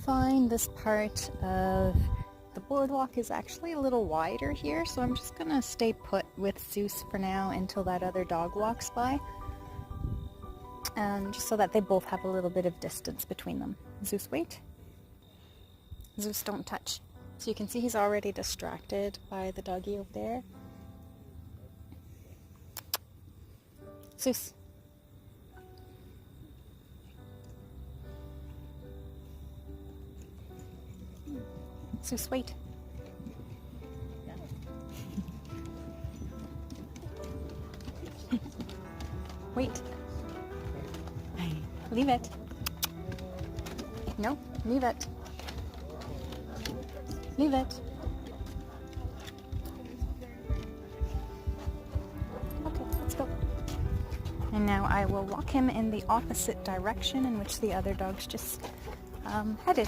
find this part of the boardwalk is actually a little wider here, so I'm just gonna stay put with Zeus for now until that other dog walks by. Just so that they both have a little bit of distance between them. Zeus, wait. Zeus, don't touch. So you can see he's already distracted by the doggy over there. Zeus. Zeus, wait. Wait. Leave it. No, leave it. Leave it. Okay, let's go. And now I will walk him in the opposite direction in which the other dogs just headed.